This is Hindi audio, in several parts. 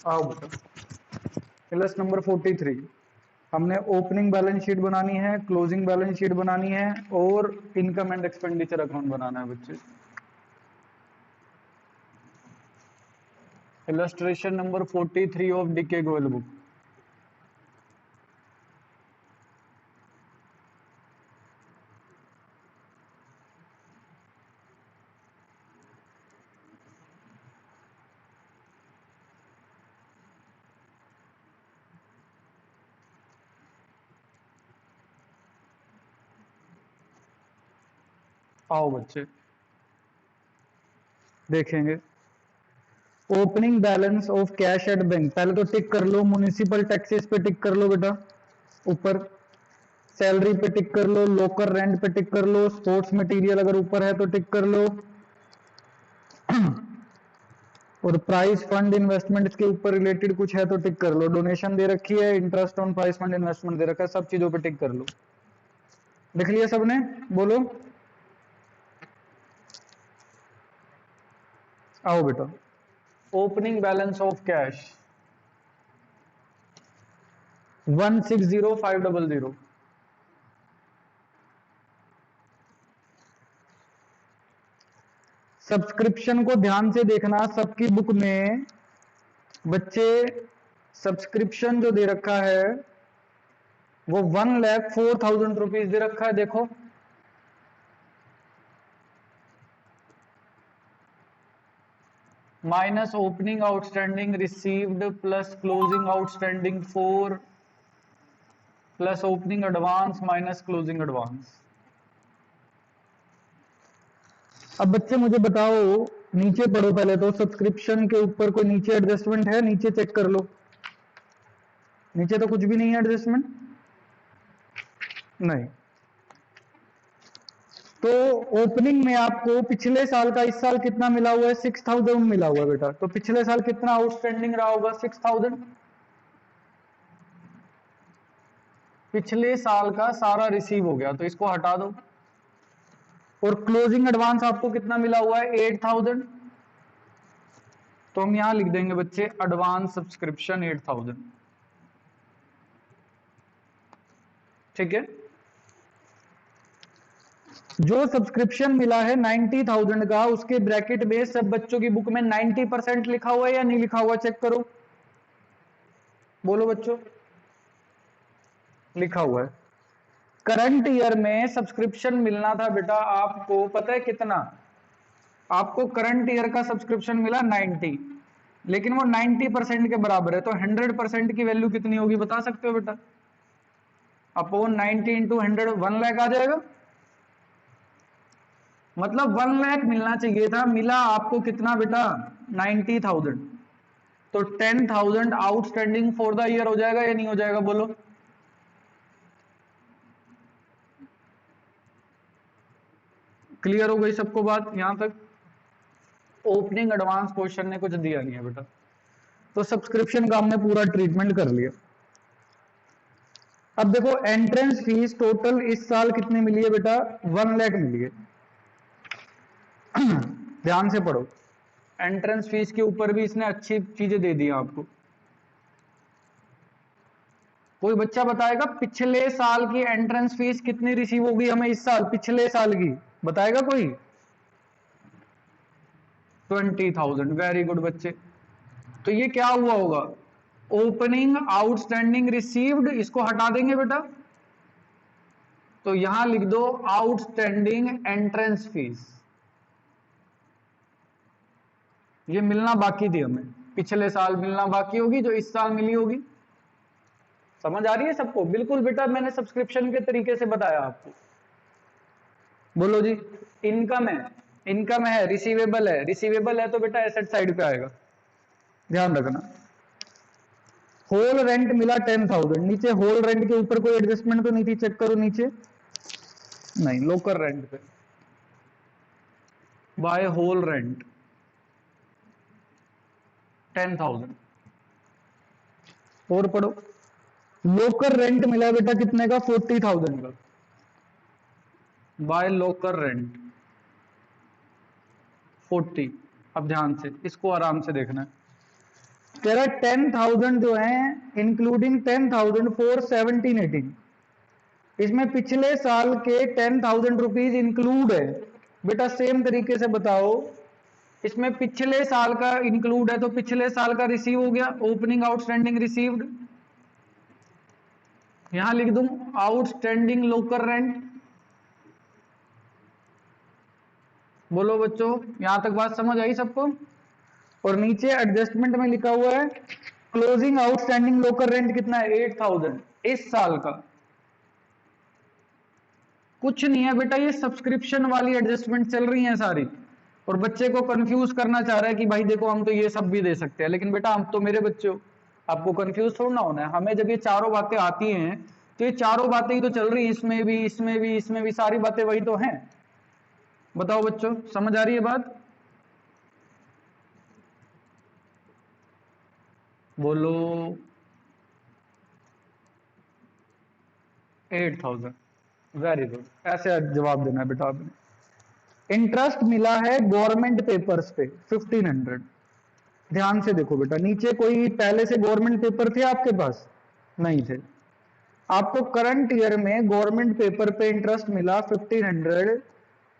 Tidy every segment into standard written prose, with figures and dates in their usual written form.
आओ बेटा, क्लास नंबर 43। हमने ओपनिंग बैलेंस शीट बनानी है, क्लोजिंग बैलेंस शीट बनानी है और इनकम एंड एक्सपेंडिचर अकाउंट बनाना है बच्चे। Illustration number 43 of DK Goyal book. आओ बच्चे देखेंगे। Opening balance of cash at bank, पहले तो टिक कर लो, म्युनिसिपल टैक्सेस पे टिक कर लो बेटा, ऊपर सैलरी पे टिक कर लो, लोकर रेंट पे टिक कर लो, स्पोर्ट्स मटेरियल अगर ऊपर है तो टिक कर लो, और प्राइस फंड इन्वेस्टमेंट के ऊपर रिलेटेड कुछ है तो टिक कर लो, डोनेशन दे रखी है, interest on prize fund investment दे रखा है, सब चीजों पे टिक कर लो। लिख लिया सबने? बोलो। आओ बेटा, opening balance of cash 160500। Subscription को ध्यान से देखना, सबकी बुक में बच्चे सब्सक्रिप्शन जो दे रखा है वो 1,04,000 रुपीज दे रखा है। देखो minus opening outstanding received plus closing outstanding 4 plus opening advance minus closing advance. अब बच्चे मुझे बताओ, नीचे पढ़ो पहले तो, सब्सक्रिप्शन के ऊपर कोई नीचे एडजस्टमेंट है? नीचे चेक कर लो, नीचे तो कुछ भी नहीं है एडजस्टमेंट, नहीं। तो ओपनिंग में आपको पिछले साल का इस साल कितना मिला हुआ है? 6,000 मिला हुआ है बेटा। तो पिछले साल कितना आउटस्टैंडिंग रहा होगा? 6,000। पिछले साल का सारा रिसीव हो गया तो इसको हटा दो। और क्लोजिंग एडवांस आपको कितना मिला हुआ है? 8,000। तो हम यहां लिख देंगे बच्चे एडवांस सब्सक्रिप्शन 8,000। ठीक है। जो सब्सक्रिप्शन मिला है 90,000 का, उसके ब्रैकेट में सब बच्चों की बुक में 90% लिखा हुआ है या नहीं लिखा हुआ? चेक करो, बोलो बच्चों। लिखा हुआ है। करंट ईयर में सब्सक्रिप्शन मिलना था बेटा आपको, पता है कितना? आपको करंट ईयर का सब्सक्रिप्शन मिला 90, लेकिन वो 90% के बराबर है, तो 100% की वैल्यू कितनी होगी बता सकते हो बेटा? अपॉन 90 इंटू 100 1 लाख आ जाएगा। मतलब 1 लाख मिलना चाहिए था, मिला आपको कितना बेटा? 90,000। तो 10,000 आउटस्टैंडिंग फॉर द ईयर हो जाएगा या नहीं हो जाएगा? बोलो। क्लियर हो गई सबको बात यहां तक? ओपनिंग एडवांस क्वेश्चन ने कुछ दिया नहीं है बेटा। तो सब्सक्रिप्शन का हमने पूरा ट्रीटमेंट कर लिया। अब देखो एंट्रेंस फीस टोटल इस साल कितनी मिली है बेटा? 1 लाख मिली है। ध्यान से पढ़ो, एंट्रेंस फीस के ऊपर भी इसने अच्छी चीजें दे दी आपको। कोई बच्चा बताएगा पिछले साल की एंट्रेंस फीस कितनी रिसीव होगी हमें इस साल? पिछले साल की बताएगा कोई? 20,000। वेरी गुड बच्चे। तो ये क्या हुआ होगा? ओपनिंग आउटस्टैंडिंग रिसीव्ड, इसको हटा देंगे बेटा, तो यहां लिख दो आउटस्टैंडिंग एंट्रेंस फीस। ये मिलना बाकी थी हमें, पिछले साल मिलना बाकी होगी, जो इस साल मिली होगी। समझ आ रही है सबको? बिल्कुल बेटा, मैंने सब्सक्रिप्शन के तरीके से बताया आपको। बोलो जी। इनकम है, इनकम है, रिसीवेबल है, रिसीवेबल है तो बेटा एसेट साइड पे आएगा, ध्यान रखना। होल रेंट मिला 10,000, नीचे होल रेंट के ऊपर कोई एडजस्टमेंट तो नहीं थी? चेक करो नीचे, नहीं। लोकल रेंट पे बाय होल रेंट 10,000। और पढ़ो, लोकल रेंट मिला बेटा कितने का? 40,000 का, बाय लोकल रेंट 40। अब ध्यान से इसको आराम से देखना है। कह रहा 10,000 जो है इंक्लूडिंग 10,000 फॉर 17-18, इसमें पिछले साल के 10,000 रुपीज इंक्लूड है। बेटा सेम तरीके से बताओ, इसमें पिछले साल का इंक्लूड है तो पिछले साल का रिसीव हो गया, ओपनिंग आउटस्टैंडिंग रिसीव्ड, यहां लिख दूं आउटस्टैंडिंग लोकल रेंट। बोलो बच्चों, यहां तक बात समझ आई सबको? और नीचे एडजस्टमेंट में लिखा हुआ है क्लोजिंग आउटस्टैंडिंग लोकल रेंट कितना है, 8,000 इस साल का। कुछ नहीं है बेटा, ये सब्सक्रिप्शन वाली एडजस्टमेंट चल रही है सारी, और बच्चे को कंफ्यूज करना चाह रहा है कि भाई देखो हम तो ये सब भी दे सकते हैं, लेकिन बेटा हम तो मेरे बच्चे हो, आपको कंफ्यूज थोड़ा ना होना है। हमें जब ये चारों बातें आती हैं तो ये चारों बातें ही तो चल रही हैं, इसमें भी इसमें भी इसमें भी, सारी बातें वही तो हैं। बताओ बच्चों, समझ आ रही है बात? बोलो। 8,000, वेरी गुड, ऐसे जवाब देना है बेटा आपने। इंटरेस्ट मिला है गवर्नमेंट पेपर्स पे 1,500। ध्यान से देखो बेटा, नीचे कोई पहले से गवर्नमेंट पेपर थे आपके पास? नहीं थे। आपको करंट ईयर में गवर्नमेंट पेपर पे इंटरेस्ट मिला 1,500।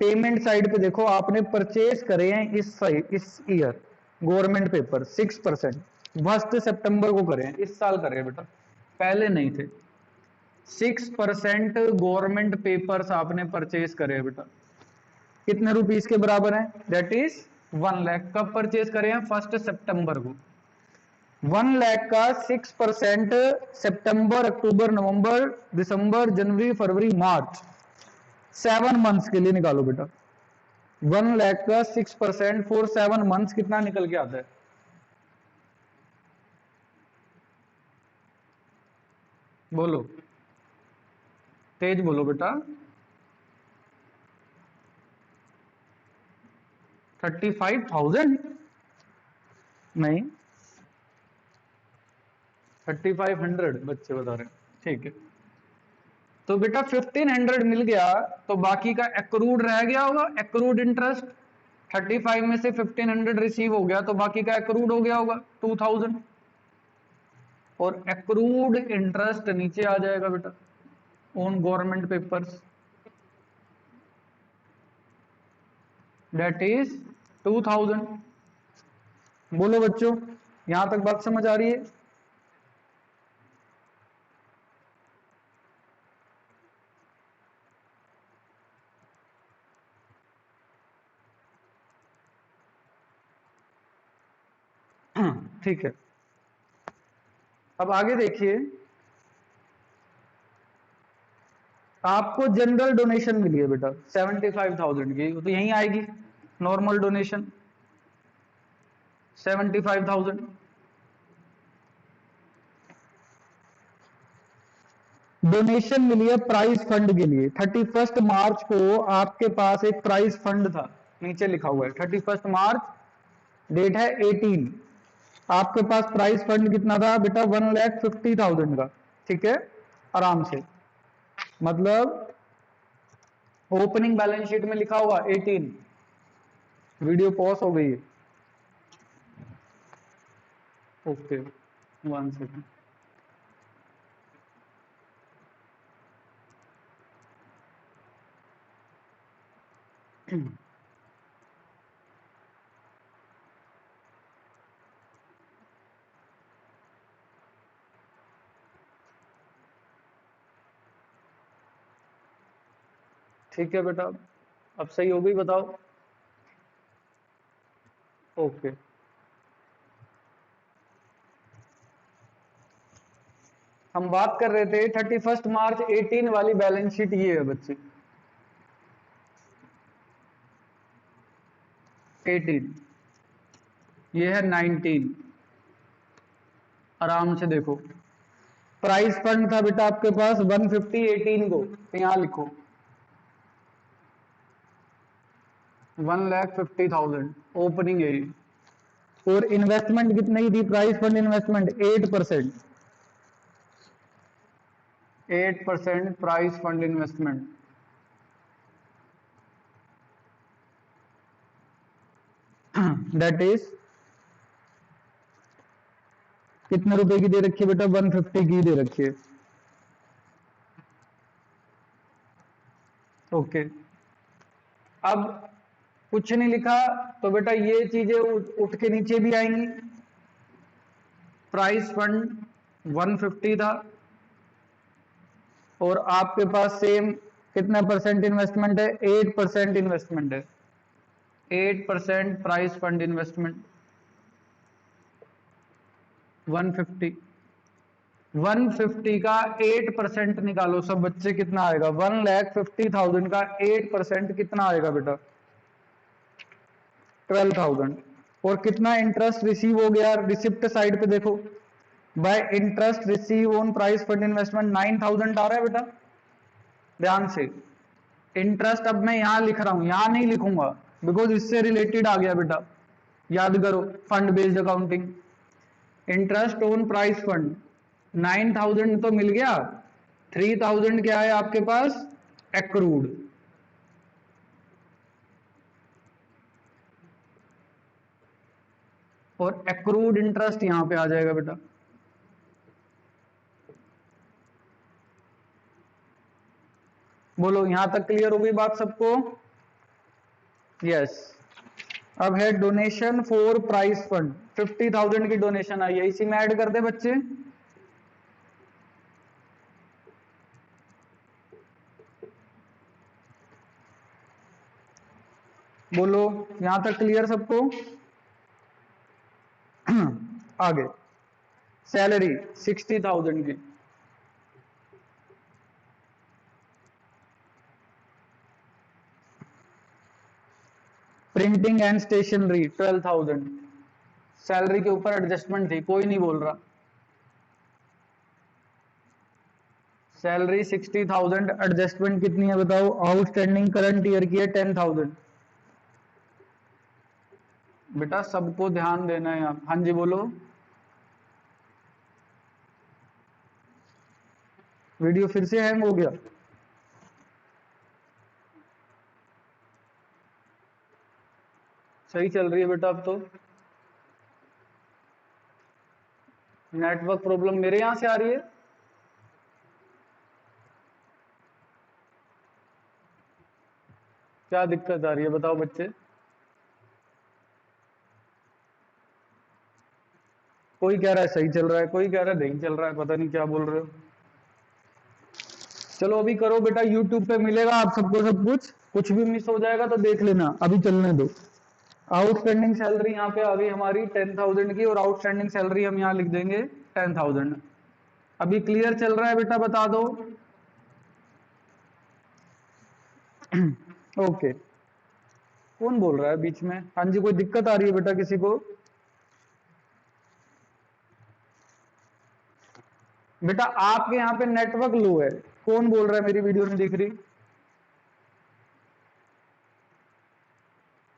पेमेंट साइड पे देखो, आपने परचेज करे हैं इस ईयर गवर्नमेंट पेपर 6%, 1 सितंबर को करे हैं, इस साल करे हैं बेटा, पहले नहीं थे। 6% गवर्नमेंट पेपर्स आपने परचेज करे हैं बेटा, कितने रुपीस के बराबर है? That is 1 lakh. कब परचेज करे हैं? 1 सितंबर को। 1 लाख का 6% सितंबर, अक्टूबर, नवंबर, दिसंबर, जनवरी, फरवरी, मार्च, 7 मंथ्स के लिए निकालो बेटा। 1 लाख का 6% फॉर 7 मंथ्स कितना निकल के आता है? बोलो, तेज बोलो बेटा। 35,000? नहीं, 3,500 बच्चे बता रहे हैं, ठीक है। तो बेटा 1,500 मिल गया, तो बाकी का एक्रूड रह गया होगा, एक्रूड इंटरेस्ट। 35 में से 1,500 रिसीव हो गया, तो बाकी का एक्रूड हो गया होगा 2,000, और एक्रूड इंटरेस्ट नीचे आ जाएगा बेटा on government papers, that is 2,000। बोलो बच्चों, यहां तक बात समझ आ रही है? ठीक है, अब आगे देखिए। आपको जनरल डोनेशन मिली है बेटा 75,000 की, तो यहीं आएगी नॉर्मल डोनेशन 75,000। डोनेशन मिली है प्राइज फंड के लिए। 31 मार्च को आपके पास एक प्राइज फंड था, नीचे लिखा हुआ है 31 मार्च, डेट है 18। आपके पास प्राइज फंड कितना था बेटा? 1,50,000 का, ठीक है, आराम से। मतलब ओपनिंग बैलेंस शीट में लिखा हुआ 18। वीडियो पॉज हो गई है, ओके, 1 सेकंड। ठीक है बेटा, अब सही हो गई, बताओ। ओके, हम बात कर रहे थे 31 मार्च 18 वाली बैलेंस शीट, ये है बच्चे 18, ये है 19। आराम से देखो, प्राइस फंड था बेटा आपके पास 150 18 को, तो यहां लिखो 1,50,000 ओपनिंग एरिया, और इन्वेस्टमेंट कितनी थी? Price fund investment 8%, 8% price fund investment. That is कितने रुपए की दे रखी है बेटा? 150 की दे रखी है। ओके, अब कुछ नहीं लिखा तो बेटा ये चीजें उठ के नीचे भी आएंगी। प्राइस फंड 150 था और आपके पास सेम कितना परसेंट इन्वेस्टमेंट है? 8% इन्वेस्टमेंट है। 8% प्राइस फंड इन्वेस्टमेंट 150। 150 का 8% निकालो सब बच्चे, कितना आएगा? 1,50,000 का 8% कितना आएगा बेटा? 12,000। और कितना इंटरेस्ट रिसीव हो गया? रिसिप्ट साइड पे देखो, bye interest receive on prize fund investment 9,000 आ रहा है बेटा। ध्यान से, इंटरेस्ट अब मैं यहां लिख रहा हूं, यहां नहीं लिखूंगा बिकॉज इससे रिलेटेड आ गया बेटा। याद करो fund based accounting. Interest on prize fund 9,000 तो मिल गया, 3,000 क्या है आपके पास? एक्रूड। और एक्रूड इंटरेस्ट यहां पे आ जाएगा बेटा। बोलो यहां तक क्लियर हो गई बात सबको? यस। अब है डोनेशन फॉर प्राइस फंड, 50,000 की डोनेशन आई है, इसी में ऐड कर दे बच्चे। बोलो यहां तक क्लियर सबको? आगे सैलरी 60,000 की, प्रिंटिंग एंड स्टेशनरी 12,000। सैलरी के ऊपर एडजस्टमेंट थी, कोई नहीं बोल रहा। सैलरी 60,000, एडजस्टमेंट कितनी है बताओ? आउटस्टैंडिंग करंट ईयर की है 10,000। बेटा सबको ध्यान देना है आप। हाँ जी बोलो। वीडियो फिर से हैंग हो गया? सही चल रही है बेटा अब तो। नेटवर्क प्रॉब्लम मेरे यहां से आ रही है? क्या दिक्कत आ रही है बताओ बच्चे? कोई कह रहा है सही चल रहा है, कोई कह रहा है नहीं चल रहा है, पता नहीं क्या बोल रहे हो। चलो अभी करो बेटा, यूट्यूब पे मिलेगा आप सबको सब कुछ, कुछ भी मिस हो जाएगा तो देख लेना, अभी चलने दो। आउटस्टैंडिंग सैलरी यहाँ पे आ गई हमारी 10,000 की, और आउटस्टैंडिंग सैलरी हम यहाँ लिख देंगे 10,000। अभी क्लियर चल रहा है बेटा? बता दो। ओके, कौन बोल रहा है बीच में? हाँ जी, कोई दिक्कत आ रही है बेटा किसी को? बेटा आपके यहाँ पे नेटवर्क लो है, कौन बोल रहा है मेरी वीडियो नहीं दिख रही?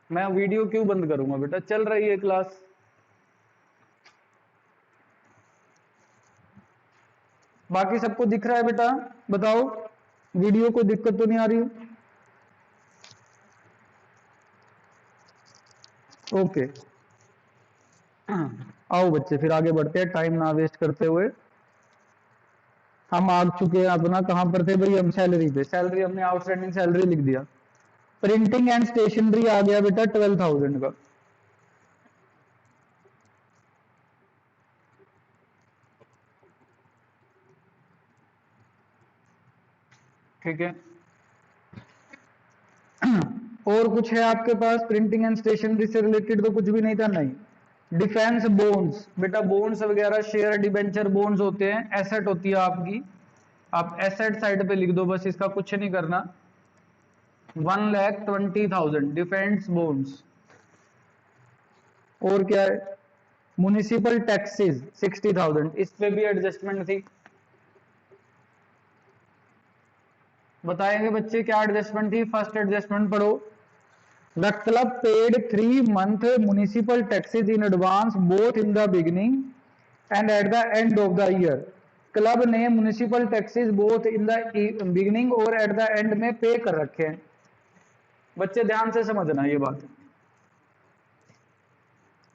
मैं वीडियो क्यों बंद करूंगा बेटा, चल रही है क्लास। बाकी सबको दिख रहा है बेटा? बताओ, वीडियो को दिक्कत तो नहीं आ रही? ओके, आओ बच्चे फिर आगे बढ़ते हैं टाइम ना वेस्ट करते हुए। हम आ चुके हैं अपना, कहां पर थे भाई? हम सैलरी पे। सैलरी हमने आउटस्टैंडिंग सैलरी लिख दिया। प्रिंटिंग एंड स्टेशनरी आ गया बेटा 12,000 का। ठीक है। और कुछ है आपके पास प्रिंटिंग एंड स्टेशनरी से रिलेटेड? तो कुछ भी नहीं था। नहीं। डिफेंस बॉन्ड्स, बेटा बॉन्ड्स वगैरह शेयर डिबेंचर बॉन्ड्स होते हैं, एसेट होती है आपकी, आप एसेट साइड पे लिख दो बस, इसका कुछ नहीं करना। 1,20,000 डिफेंस बॉन्ड्स। और क्या है? म्युनिसिपल टैक्सेस 60,000, इस पे भी एडजस्टमेंट थी। बताएंगे बच्चे क्या एडजस्टमेंट थी? फर्स्ट एडजस्टमेंट पढ़ो। The club paid 3 month municipal taxes in advance both in the beginning and at the end of the year। Club ने municipal taxes both in the beginning और एट द एंड में पे कर रखे हैं। बच्चे ध्यान से समझना ये बात,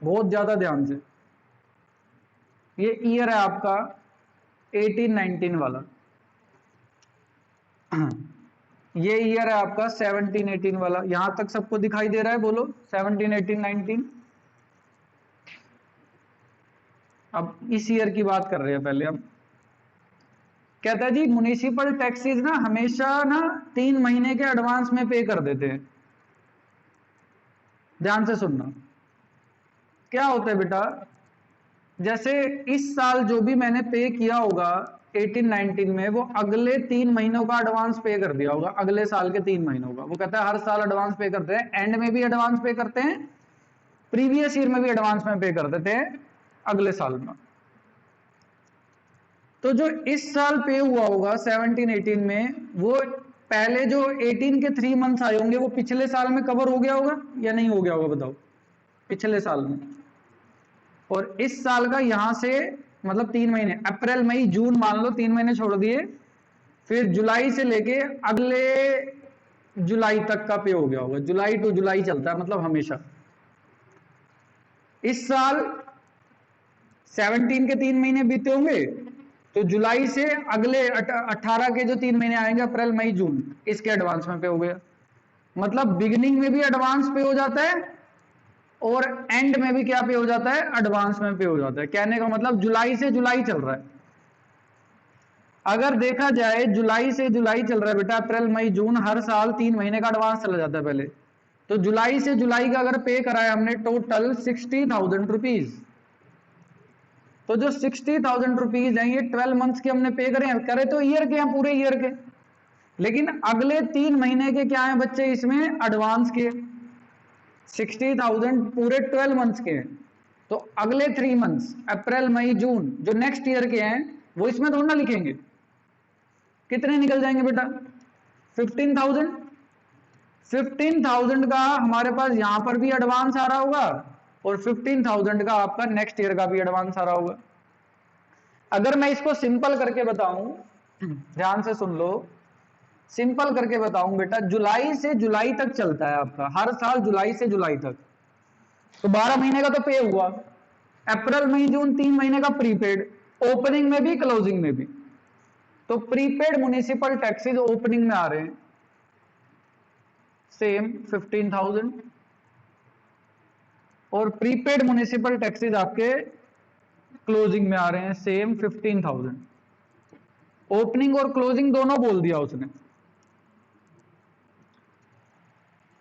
बहुत ज्यादा ध्यान से। ये ईयर है आपका 18-19 वाला, ये ईयर है आपका 17-18 वाला। यहां तक सबको दिखाई दे रहा है? बोलो 17, 18, 19। अब इस ईयर की बात कर रहे हैं पहले। अब कहता है जी म्युनिसिपल टैक्सेस ना हमेशा ना 3 महीने के एडवांस में पे कर देते हैं। ध्यान से सुनना, क्या होता है बेटा, जैसे इस साल जो भी मैंने पे किया होगा 18-19 में, वो अगले 3 महीनों का एडवांस पे कर दिया होगा, अगले साल के 3 महीनों का। वो कहता है हर साल एडवांस पे करते हैं, एंड में भी एडवांस पे करते हैं, प्रीवियस ईयर में भी एडवांस में पे कर देते हैं अगले साल में। तो जो इस साल पे हुआ होगा 17-18 में, वो पहले जो 18 के 3 मंथ्स आए होंगे वो पिछले साल में कवर हो गया होगा या नहीं हो गया होगा? बताओ, पिछले साल में। और इस साल का यहां से मतलब 3 महीने, अप्रैल मई जून मान लो 3 महीने छोड़ दिए, फिर जुलाई से लेके अगले जुलाई तक का पे हो गया होगा। जुलाई टू जुलाई चलता है, मतलब हमेशा। इस साल 17 के 3 महीने बीते होंगे, तो जुलाई से अगले 18 के जो 3 महीने आएंगे, अप्रैल मई जून, इसके एडवांस में पे हो गया। मतलब बिगिनिंग में भी एडवांस पे हो जाता है और एंड में भी क्या पे हो जाता है? एडवांस में पे हो जाता है। कहने का मतलब जुलाई से जुलाई चल रहा है। अगर देखा जाए जुलाई से जुलाई चल रहा है बेटा, अप्रैल मई जून, हर साल 3 महीने का एडवांस चला जाता है पहले। तो जुलाई से जुलाई का अगर पे कराया हमने टोटल 60,000 रुपीज, तो जो 60,000 रुपीज है ये 12 मंथ्स के हमने पे करे तो ईयर के हैं, पूरे ईयर के। लेकिन अगले 3 महीने के क्या है बच्चे इसमें? एडवांस के। 60,000 पूरे 12 मंथ्स के हैं, तो अगले 3 मंथ्स अप्रैल मई जून जो नेक्स्ट ईयर के हैं वो इसमें थोड़ा ना लिखेंगे। कितने निकल जाएंगे बेटा? 15,000। 15,000 का हमारे पास यहां पर भी एडवांस आ रहा होगा और 15,000 का आपका नेक्स्ट ईयर का भी एडवांस आ रहा होगा। अगर मैं इसको सिंपल करके बताऊं, ध्यान से सुन लो, सिंपल करके बताऊं बेटा, जुलाई से जुलाई तक चलता है आपका, हर साल जुलाई से जुलाई तक। तो 12 महीने का तो पे हुआ, अप्रैल मई जून 3 महीने का प्रीपेड, ओपनिंग में भी क्लोजिंग में भी। तो प्रीपेड म्युनिसिपल टैक्सेस ओपनिंग में आ रहे हैं सेम 15,000, और प्रीपेड म्युनिसिपल टैक्सेस आपके क्लोजिंग में आ रहे हैं सेम 15,000। ओपनिंग और क्लोजिंग दोनों बोल दिया उसने।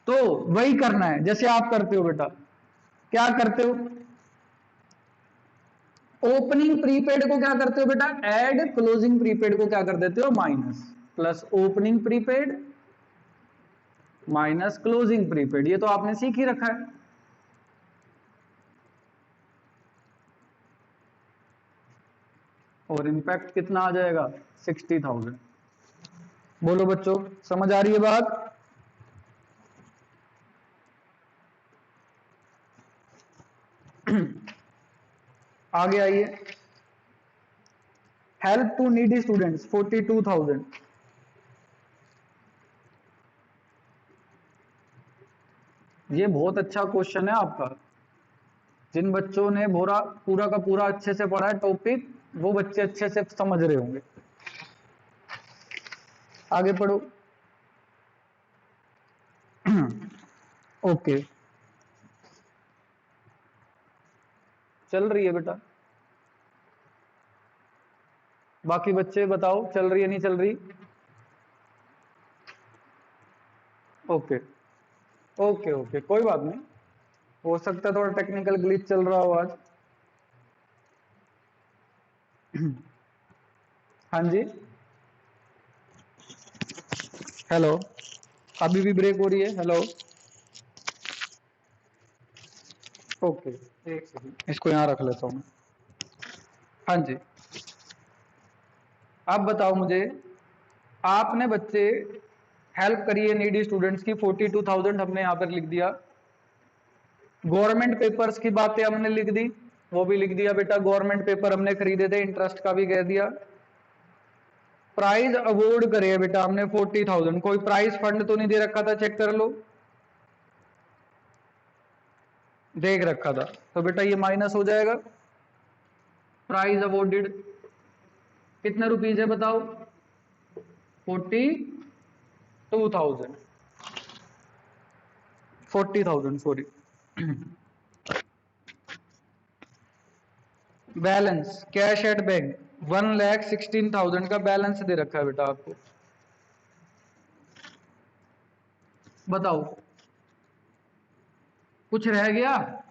तो वही करना है जैसे आप करते हो बेटा। क्या करते हो? ओपनिंग प्रीपेड को क्या करते हो बेटा? ऐड, क्लोजिंग प्रीपेड को क्या कर देते हो? Minus. Plus opening prepaid minus closing prepaid, ये तो आपने सीख ही रखा है। और इंपैक्ट कितना आ जाएगा? 60,000। बोलो बच्चों, समझ आ रही है बात? आगे आइए। Help to needy students 42,000। ये बहुत अच्छा क्वेश्चन है आपका। जिन बच्चों ने पूरा का पूरा अच्छे से पढ़ा है टॉपिक, वो बच्चे अच्छे से समझ रहे होंगे। आगे पढ़ो। ओके, चल रही है बेटा? बाकी बच्चे बताओ, चल रही है नहीं चल रही? ओके ओके ओके, कोई बात नहीं, हो सकता है थोड़ा टेक्निकल ग्लिच चल रहा हो आज। हाँ जी, हेलो, अभी भी ब्रेक हो रही है? हेलो, ओके, एक सेकंड, इसको यहाँ रख लेता हूँ। हाँ जी, आप बताओ मुझे, आपने बच्चे हेल्प करी है नीडी स्टूडेंट्स की 42,000 हमने यहाँ पर लिख दिया। गवर्नमेंट पेपर्स की बातें हमने लिख दी, वो भी लिख दिया बेटा। गवर्नमेंट पेपर हमने खरीदे थे, इंटरेस्ट का भी कह दिया। प्राइज अवॉर्ड करे बेटा हमने 40,000। कोई प्राइज फंड तो नहीं दे रखा था? चेक कर लो, देख रखा था, तो बेटा ये माइनस हो जाएगा। प्राइज अवॉर्डेड कितने रुपीज है बताओ? 42,000 40,000 sorry. Balance cash at bank 1,16,000 का बैलेंस दे रखा है बेटा आपको। बताओ कुछ रह गया?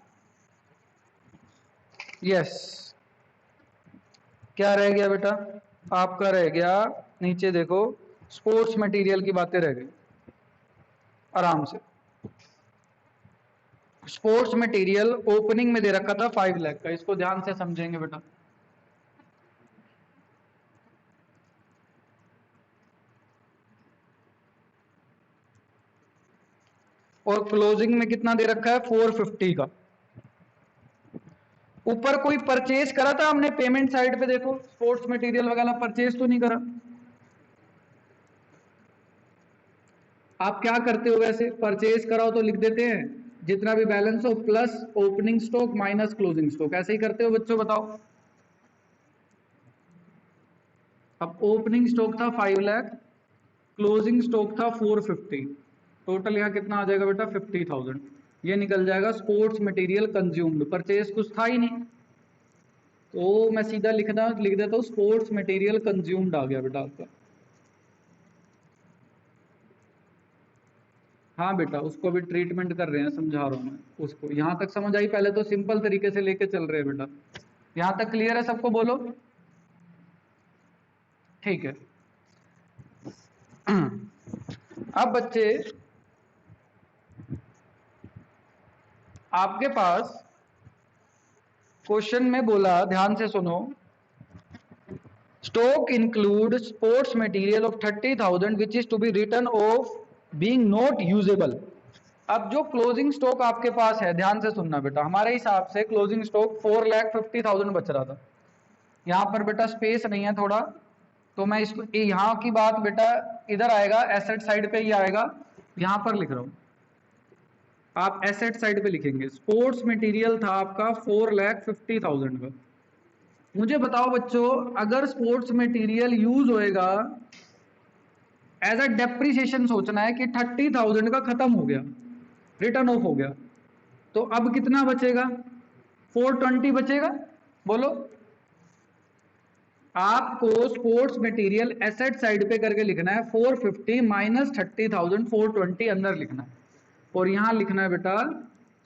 यस, क्या रह गया बेटा आपका? रह गया नीचे देखो, स्पोर्ट्स मटेरियल की बातें रह गई। आराम से, स्पोर्ट्स मटेरियल ओपनिंग में दे रखा था 5 लाख का, इसको ध्यान से समझेंगे बेटा। और क्लोजिंग में कितना दे रखा है? 450 का। ऊपर कोई परचेज करा था हमने? पेमेंट साइड पे देखो, स्पोर्ट्स मटेरियल वगैरह परचेज तो नहीं करा। आप क्या करते हो वैसे? परचेज कराओ तो लिख देते हैं जितना भी बैलेंस हो plus opening stock minus closing stock, ऐसे ही करते हो बच्चों? बताओ। अब ओपनिंग स्टॉक था 5 लाख, क्लोजिंग स्टॉक था 450, टोटल यहाँ कितना आ जाएगा बेटा? 50,000। ये निकल जाएगा स्पोर्ट्स मटेरियल कंज्यूम्ड, परचेज कुछ था ही नहीं, तो मैं सीधा लिख देता हूँ स्पोर्ट्स मटेरियल कंज्यूम्ड आ गया बेटा आपका। हाँ बेटा, उसको भी ट्रीटमेंट कर रहे हैं, समझा रहा हूँ मैं उसको। यहां तक समझ आई? पहले तो सिंपल तरीके से लेके चल रहे हैं बेटा। यहां तक क्लियर है सबको? बोलो। ठीक है। अब बच्चे आपके पास क्वेश्चन में बोला, ध्यान से सुनो, stock include sports material of 30,000 which is to be return of being not usable. अब जो क्लोजिंग स्टॉक आपके पास है, ध्यान से सुनना बेटा, हमारे हिसाब से क्लोजिंग स्टॉक 4,50,000 बच रहा था। यहां पर बेटा स्पेस नहीं है थोड़ा, तो मैं इसको यहां की बात बेटा इधर आएगा, एसेट साइड पे ही आएगा, यहां पर लिख रहा हूं। आप एसेट साइड पे लिखेंगे स्पोर्ट्स मटेरियल था आपका 4,50,000 का। मुझे बताओ बच्चों, अगर स्पोर्ट्स मटेरियल यूज होएगा एज अ डेप्रिसिएशन, सोचना है कि 30,000 का खत्म हो गया, रिटर्न ऑफ हो गया, तो अब कितना बचेगा? 420 बचेगा। बोलो। आपको स्पोर्ट्स मटेरियल एसेट साइड पे करके लिखना है 450 माइनस 30,000, 420 अंदर लिखना है, और यहां लिखना है बेटा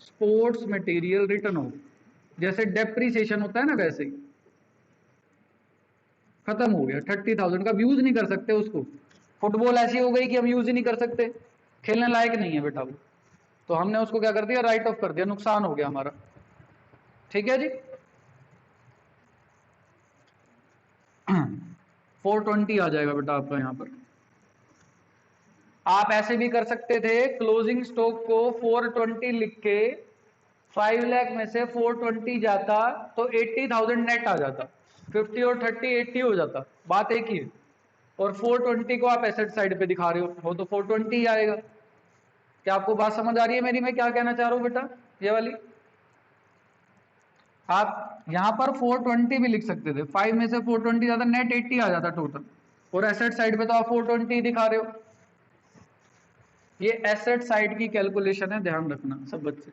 स्पोर्ट्स मटेरियल रिटर्न ऑफ। जैसे डेप्रिसिएशन होता है ना, वैसे ही खत्म हो गया 30,000 का, यूज नहीं कर सकते उसको। फुटबॉल ऐसी हो गई कि हम यूज ही नहीं कर सकते, खेलने लायक नहीं है बेटा वो, तो हमने उसको क्या कर दिया? राइट ऑफ कर दिया, नुकसान हो गया हमारा। ठीक है जी। 420 आ जाएगा बेटा आपका यहां पर। आप ऐसे भी कर सकते थे, क्लोजिंग स्टॉक को 420 लिख के 5 लाख में से 420 जाता तो 80,000 नेट आ जाता, 50 और 30 80 हो जाता, बात एक ही है। और 420 को आप एसेट साइड पे दिखा रहे हो तो 420 ही आएगा। क्या आपको बात समझ आ रही है मेरी? मैं क्या कहना चाह रहा हूं बेटा, ये वाली। आप यहां पर 420 भी लिख सकते थे, 5 में से 420 जाता, नेट 80 आ जाता टोटल, और एसेट साइड पे तो आप 420 दिखा रहे हो। ये एसेट साइड की कैलकुलेशन है, ध्यान रखना सब बच्चे।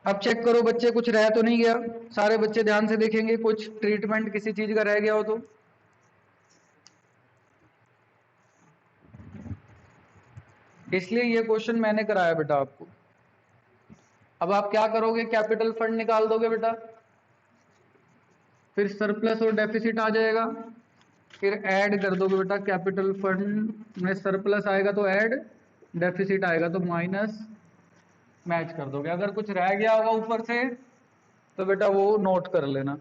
अब चेक करो बच्चे, कुछ रह तो नहीं गया? सारे बच्चे ध्यान से देखेंगे, कुछ ट्रीटमेंट किसी चीज का रह गया हो तो। इसलिए ये क्वेश्चन मैंने कराया बेटा आपको। अब आप क्या करोगे? कैपिटल फंड निकाल दोगे बेटा, फिर सरप्लस और डेफिसिट आ जाएगा, फिर ऐड कर दोगे बेटा। कैपिटल फंड में सरप्लस आएगा तो ऐड, डेफिसिट आएगा तो माइनस, मैच कर दोगे। अगर कुछ रह गया होगा ऊपर से तो बेटा वो नोट कर लेना,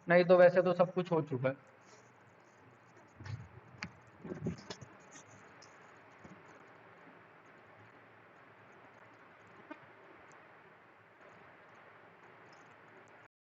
नहीं तो वैसे तो सब कुछ हो चुका है।